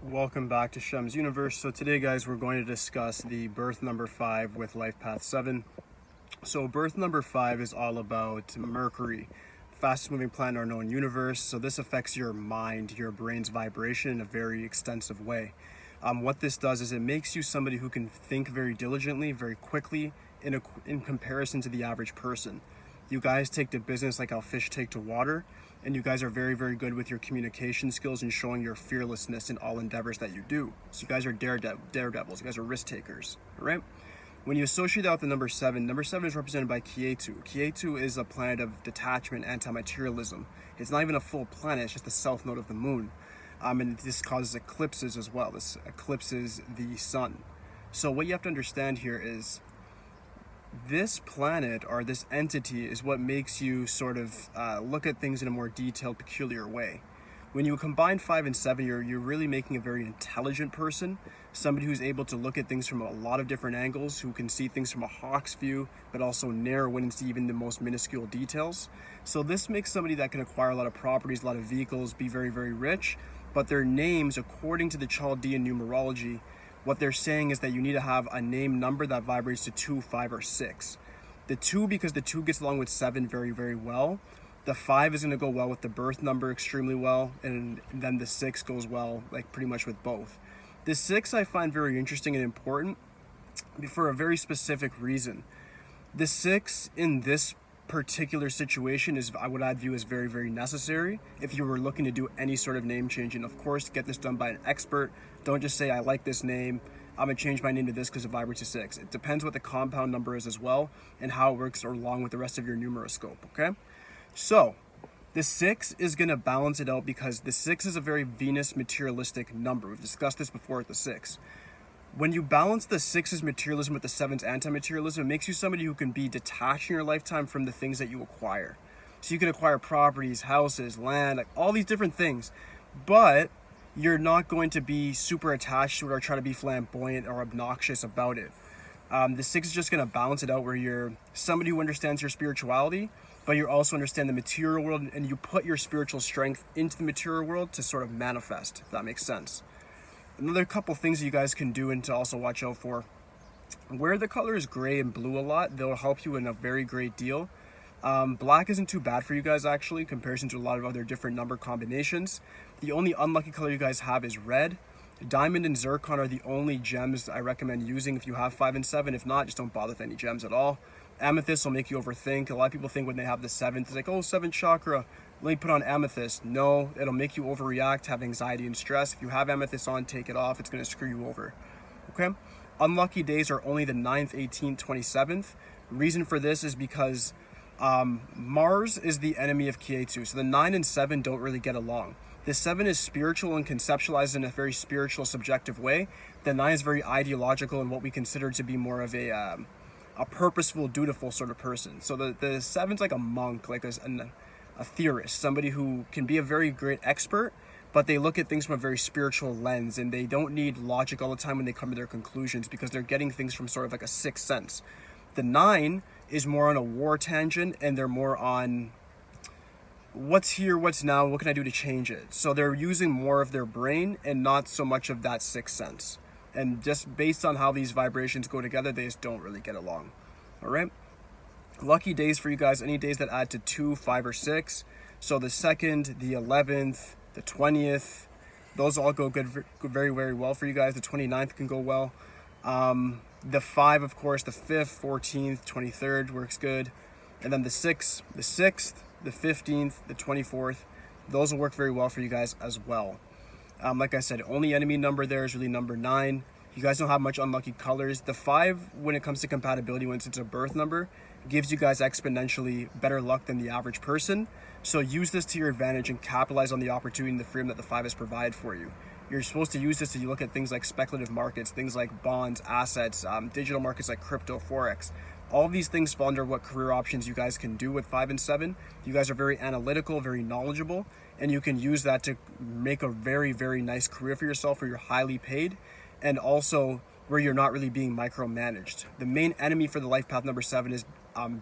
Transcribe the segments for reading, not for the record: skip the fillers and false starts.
Welcome back to Shemsuniverse. So today, guys, we're going to discuss the birth number 5 with life path 7. So birth number 5 is all about Mercury, fastest moving planet in our known universe. So this affects your mind, your brain's vibration in a very extensive way. What this does is it makes you somebody who can think very diligently, very quickly in comparison to the average person. You guys take to business like how fish take to water, and you guys are very, very good with your communication skills and showing your fearlessness in all endeavors that you do. So you guys are daredevils, you guys are risk takers, all right? When you associate that with the number 7 is represented by Ketu. Ketu is a planet of detachment, anti-materialism. It's not even a full planet, it's just the south node of the moon. And this causes eclipses as well. This eclipses the sun. So what you have to understand here is this planet or this entity is what makes you sort of look at things in a more detailed, peculiar way. When you combine 5 and 7, you're really making a very intelligent person, somebody who's able to look at things from a lot of different angles, who can see things from a hawk's view, but also narrow in into even the most minuscule details. So this makes somebody that can acquire a lot of properties, a lot of vehicles, be very, very rich, but their names, according to the Chaldean numerology, what they're saying is that you need to have a name number that vibrates to 2, 5, or 6. The 2, because the 2 gets along with 7 very, very well. The 5 is going to go well with the birth number extremely well, and then the 6 goes well, like pretty much with both. The 6 I find very interesting and important for a very specific reason. The 6 in this particular situation is what I'd view as very, very necessary if you were looking to do any sort of name change. And of course, get this done by an expert. Don't just say, I like this name, I'm gonna change my name to this because it vibrates to 6. It depends what the compound number is as well and how it works along with the rest of your numeroscope, okay? So the 6 is gonna balance it out because the 6 is a very Venus materialistic number. We've discussed this before with the 6. When you balance the 6's materialism with the 7's anti-materialism, it makes you somebody who can be detached in your lifetime from the things that you acquire. So you can acquire properties, houses, land, like all these different things, but you're not going to be super attached to it or try to be flamboyant or obnoxious about it. The 6 is just going to balance it out where you're somebody who understands your spirituality, but you also understand the material world, and you put your spiritual strength into the material world to sort of manifest, if that makes sense. Another couple things you guys can do and to also watch out for. Where the color is gray and blue a lot, they'll help you in a very great deal. Black isn't too bad for you guys actually, in comparison to a lot of other different number combinations. The only unlucky color you guys have is red. Diamond and zircon are the only gems I recommend using if you have 5 and 7. If not, just don't bother with any gems at all. Amethyst will make you overthink. A lot of people think when they have the 7th, it's like, oh, 7th chakra, let me put on amethyst. No, it'll make you overreact, have anxiety and stress. If you have amethyst on, take it off. It's going to screw you over. Okay? Unlucky days are only the 9th, 18th, 27th. Reason for this is because Mars is the enemy of Ketu. So the 9 and 7 don't really get along. The 7 is spiritual and conceptualized in a very spiritual, subjective way. The 9 is very ideological and what we consider to be more of a purposeful, dutiful sort of person. So the 7's like a monk, like a theorist, somebody who can be a very great expert, but they look at things from a very spiritual lens, and they don't need logic all the time when they come to their conclusions because they're getting things from sort of like a sixth sense. The 9 is more on a war tangent, and they're more on what's here, what's now, what can I do to change it? So they're using more of their brain and not so much of that sixth sense. And just based on how these vibrations go together, they just don't really get along. All right? Lucky days for you guys, any days that add to 2, 5, or 6. So the 2nd, the 11th, the 20th, those all go good, very, very well for you guys. The 29th can go well. The 5, of course, the 5th, 14th, 23rd works good. And then the 6th, the 15th, the 24th, those will work very well for you guys as well. Like I said, only enemy number there is really number 9. You guys don't have much unlucky colors. The 5, when it comes to compatibility, once it's a birth number, gives you guys exponentially better luck than the average person. So use this to your advantage and capitalize on the opportunity and the freedom that the 5 has provided for you. You're supposed to use this to look at things like speculative markets, things like bonds, assets, digital markets like crypto, forex. All of these things fall under what career options you guys can do with 5 and 7. You guys are very analytical, very knowledgeable, and you can use that to make a very, very nice career for yourself where you're highly paid and also where you're not really being micromanaged. The main enemy for the life path number 7 is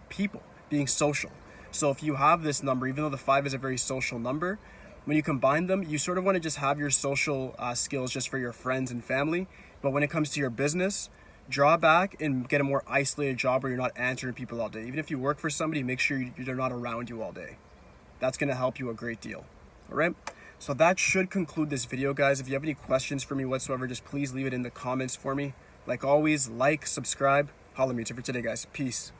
people, being social. So if you have this number, even though the 5 is a very social number, when you combine them, you sort of want to just have your social skills just for your friends and family. But when it comes to your business, draw back and get a more isolated job where you're not answering people all day. Even if you work for somebody, make sure they're not around you all day. That's going to help you a great deal. All right. So that should conclude this video, guys. If you have any questions for me whatsoever, just please leave it in the comments for me. Like always, like, subscribe, holla me. That's it for today, guys. Peace.